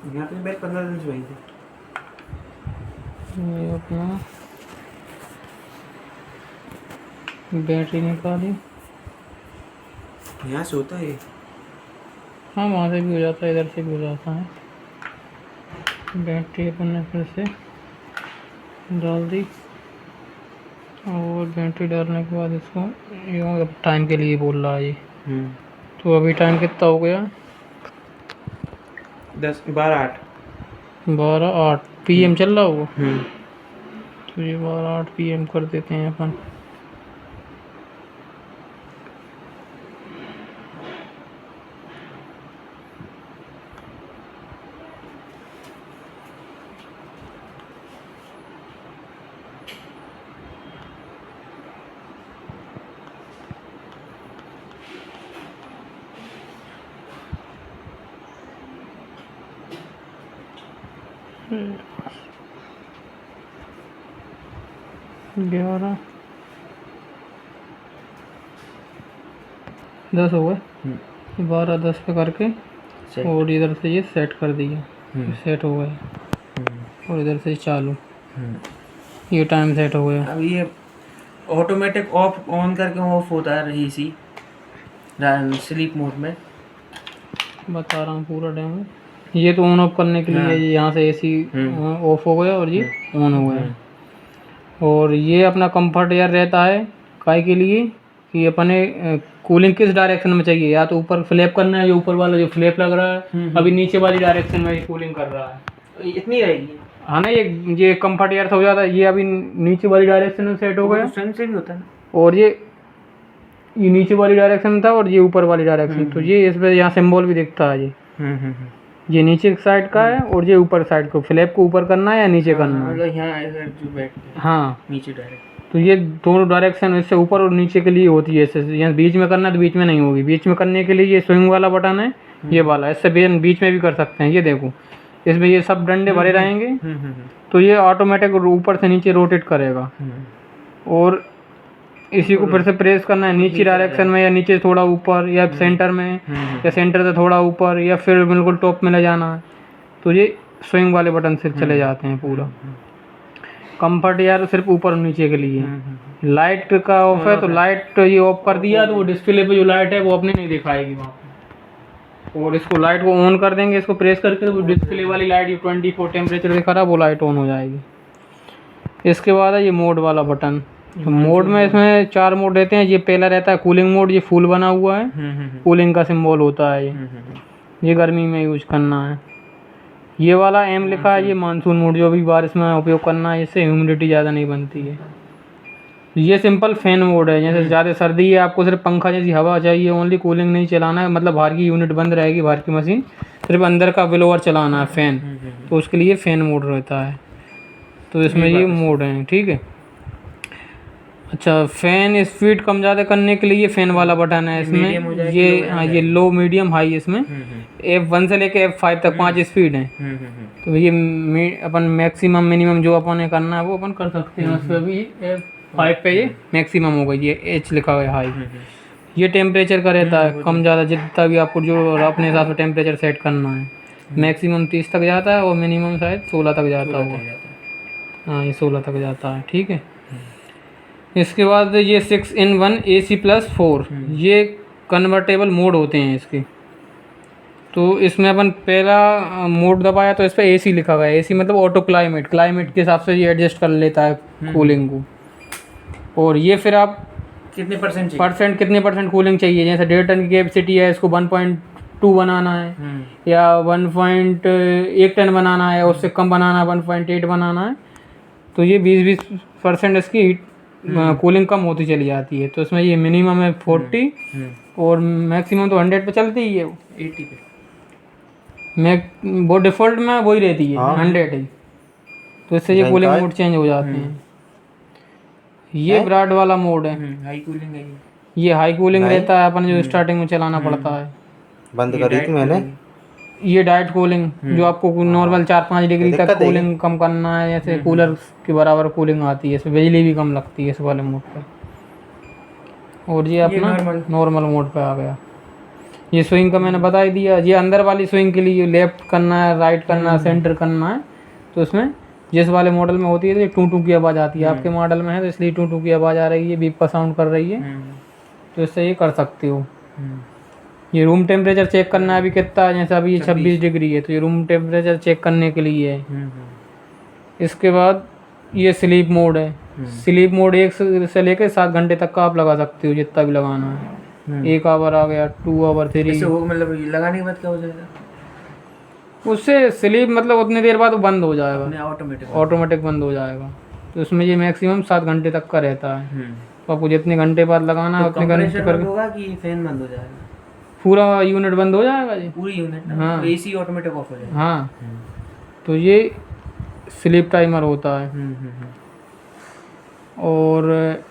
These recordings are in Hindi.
यहाँ पे बैग 15 दिन से वही थे। ये अपना बैटरी निकाली। यहाँ से होता है ये। हाँ वहाँ से भी हो जाता है, इधर से भी हो जाता है। बैटरी अपन ने फिर से डाल दी और बैटरी डालने के बाद इसको ये अब टाइम के लिए बोल रहा है ये। तो अभी टाइम कितना हो गया? 10 12 8 12:08 PM चल रहा होगा। तो ये 12:08 PM कर देते हैं अपन। ग्यारह 10 हो गए। 12:10 पे करके और इधर से ये सेट कर दिया, सेट हो गया। और इधर से चालू, ये टाइम सेट हो गया। अब ये ऑटोमेटिक ऑफ ऑन करके ऑफ होता है रही सी स्लीप मोड में। बता रहा हूँ पूरा डेमो। ये तो ऑन ऑफ करने के लिए यहाँ से AC ऑफ हो गया और ये ऑन हो गया। और ये अपना कंफर्ट एयर रहता है काय के लिए कि अपने कूलिंग किस डायरेक्शन में चाहिए, या तो ऊपर फ्लैप करना है, जो ऊपर वाला जो फ्लैप लग रहा है अभी नीचे वाली डायरेक्शन में कूलिंग कर रहा है। इतनी रहेगी। हाँ ना, ये कंफर्ट एयर हो जाता है, ये अभी नीचे वाली डायरेक्शन में सेट हो गया। फ्रंट से भी होता है ना। और ये नीचे वाली डायरेक्शन था और ये ऊपर वाली डायरेक्शन। तो ये इस पे यहाँ सिंबल भी दिखता है। ये नीचे साइड का है और ये ऊपर साइड को, फ्लैप को ऊपर करना है या नीचे करना है। हाँ नीचे डायरेक्ट। तो ये दोनों डायरेक्शन इससे ऊपर और नीचे के लिए होती है। इससे यहाँ बीच में करना है तो बीच में नहीं होगी। बीच में करने के लिए ये स्विंग वाला बटन है, ये वाला, इससे बीच में भी कर सकते हैं। ये देखो इसमें ये सब डंडे भरे रहेंगे तो ये ऑटोमेटिक ऊपर से नीचे रोटेट करेगा। और इसी को फिर से प्रेस करना है नीचे डायरेक्शन में, या नीचे थोड़ा ऊपर, या सेंटर में, या सेंटर से थोड़ा ऊपर, या फिर बिल्कुल टॉप में ले जाना है। तो ये स्विंग वाले बटन से चले जाते हैं पूरा। कंफर्ट यार सिर्फ ऊपर और नीचे के लिए। लाइट का ऑफ है तो लाइट ये ऑफ कर दिया तो वो डिस्प्ले पे जो लाइट है वो अपने नहीं दिखाएगी वहाँ पे। और इसको लाइट को ऑन कर देंगे, इसको प्रेस करके, तो वो डिस्प्ले वाली लाइट जो 24 टेम्परेचर दिखा रहा है वो लाइट ऑन हो जाएगी। इसके बाद है ये मोड वाला बटन। तो मोड में इसमें 4 मोड रहते हैं। ये पहला रहता है कूलिंग मोड, ये फुल बना हुआ है, कूलिंग का सिंबल होता है ये गर्मी में यूज करना है। ये वाला M लिखा है, ये मानसून मोड, जो भी बारिश में उपयोग करना है, इससे ह्यूमिडिटी ज़्यादा नहीं बनती है। ये सिंपल फैन मोड है, जैसे ज़्यादा सर्दी है, आपको सिर्फ पंखा जैसी हवा चाहिए, ओनली कूलिंग नहीं चलाना है, मतलब बाहर की यूनिट बंद रहेगी, बाहर की मशीन, सिर्फ अंदर का ब्लोअर चलाना है फैन, तो उसके लिए फ़ैन मोड रहता है। तो इसमें ये मोड है, ठीक है। अच्छा, फ़ैन स्पीड कम ज़्यादा करने के लिए ये फ़ैन वाला बटन है इसमें। ये हाँ, ये लो मीडियम हाई, इसमें F1 से लेके F5 तक 5 स्पीड हैं। तो ये अपन मैक्सिमम मिनिमम जो अपन ने करना है वो अपन कर सकते हैं। उस पर भी F5 पे ये मैक्सिमम होगा, ये H लिखा हुआ है हाई। ये टेम्परेचर का रहता है, कम ज़्यादा जितना भी आपको जो अपने हिसाब से टेम्परेचर सेट करना है। मैक्सिमम 30 तक जाता है और मिनिमम शायद 16 तक जाता होगा। हाँ, ये 16 तक जाता है, ठीक है। इसके बाद ये 6-in-1 AC+4, ये कन्वर्टेबल मोड होते हैं इसके। तो इसमें अपन पहला मोड दबाया तो इस पर AC लिखा हुआ है। AC मतलब ऑटो क्लाइमेट, क्लाइमेट के हिसाब से ये एडजस्ट कर लेता है कूलिंग को। और ये फिर आप कितने परसेंट कूलिंग चाहिए, जैसे 1.5 टन की कैपेसिटी है, इसको 1.2 बनाना है, या 1 टन बनाना है, उससे कम बनाना है, 1.8 बनाना है, तो ये 20% इसकी हीट कूलिंग कम होती चली जाती है। तो इसमें ये मिनिमम है 40 और मैक्सिमम तो 100 पे चलती ही है, 80 पे वो डिफ़ॉल्ट में वही रहती है 100 ही। तो इससे ये कूलिंग मोड चेंज हो जाते हैं। ये ब्राड वाला मोड है, हाई कूलिंग है ये हाई कूलिंग रहता है, अपन जो स्टार्टिंग में चलाना पड़ता है। बंद करी थी मैंने। ये डायरेक्ट कूलिंग, जो आपको नॉर्मल 4-5 डिग्री तक कूलिंग कम करना है, जैसे कूलर के बराबर कूलिंग आती है, इसमें बिजली भी कम लगती है इस वाले मोड पर। और ये अपना नॉर्मल मोड पे आ गया। ये स्विंग का मैंने बता ही दिया। ये अंदर वाली स्विंग के लिए लेफ्ट करना है, राइट करना है, सेंटर करना है, तो उसमें जिस वाले मॉडल में होती है तो ये टू टू की आवाज़ आती है। आपके मॉडल में है तो इसलिए टू टू की आवाज़ आ रही है, बीप का साउंड कर रही है, तो इससे ये कर सकते हो। ये रूम टेम्परेचर चेक करना है अभी कितना है, जैसे अभी ये 26 डिग्री है तो ये रूम टेम्परेचर चेक करने के लिए है। इसके बाद ये स्लीप मोड है। स्लीप मोड 1 से लेकर 7 घंटे तक का आप लगा सकते हो, जितना भी लगाना है। 1 आवर आ गया, 2 आवर, 3। इससे वो मतलब ये लगाने के बाद क्या हो जाएगा? उससे स्लीप मतलब उतनी देर बाद वो बंद हो जाएगा, ऑटोमेटिक। ऑटोमेटिक बंद हो जाएगा। तो उसमें ये मैक्सिमम 7 घंटे तक का रहता है। तो आपको जितने घंटे बाद लगाना है उतने घंटे कंप्रेसर होगा कि फैन बंद हो जाएगा? पूरा यूनिट बंद हो जाएगा जी, पूरी यूनिट ना? हाँ। एसी ऑटोमेटिक ऑफ हो जाएगा। हाँ, तो ये स्लीप टाइमर होता है। और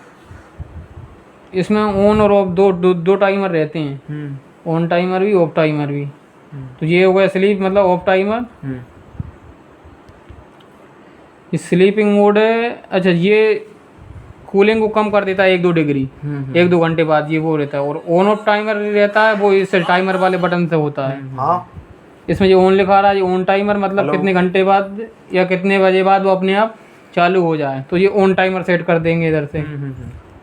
इसमें ऑन और ऑफ दो टाइमर रहते हैं, ऑन टाइमर भी, ऑफ टाइमर भी। तो ये हो गया स्लीप मतलब ऑफ टाइमर। ये स्लीपिंग मोड है। अच्छा, ये कूलिंग को कम कर देता है 1-2 डिग्री 1-2 घंटे बाद, ये वो रहता है। और ऑन ऑफ टाइमर रहता है, वो इस टाइमर वाले बटन से होता है। हाँ इसमें जो ऑन लिखा रहा है, ये ऑन टाइमर मतलब कितने घंटे बाद या कितने बजे बाद वो अपने आप चालू हो जाए, तो ये ऑन टाइमर सेट कर देंगे इधर से।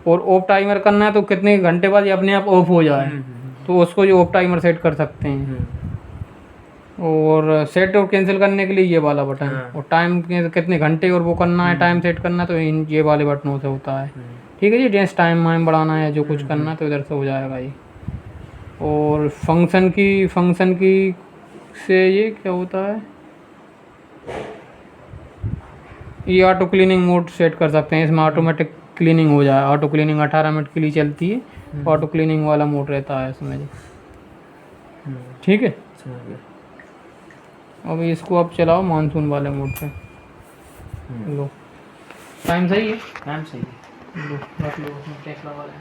और ऑफ टाइमर करना है तो कितने घंटे बाद ये अपने आप ऑफ हो जाए, तो उसको जो ऑफ टाइमर सेट कर सकते हैं। और सेट और कैंसिल करने के लिए ये वाला बटन। और टाइम कितने घंटे और वो करना है, टाइम सेट करना, तो इन ये वाले बटनों से होता है। ठीक है जी, डेंस टाइम वाइम बढ़ाना है, जो कुछ करना है तो इधर से हो जाएगा ये। और फंक्शन की से ये क्या होता है, ये ऑटो क्लीनिंग मोड सेट कर सकते हैं। इसमें ऑटोमेटिक क्लीनिंग हो जाए। ऑटो क्लीनिंग 18 मिनट के लिए चलती है, ऑटो क्लीनिंग वाला मोड रहता है इसमें जी। ठीक है, अब इसको आप चलाओ मानसून वाले मोड पे। लो, टाइम सही है, टाइम सही है। लो रख लो, उसमें टैग लगा लें।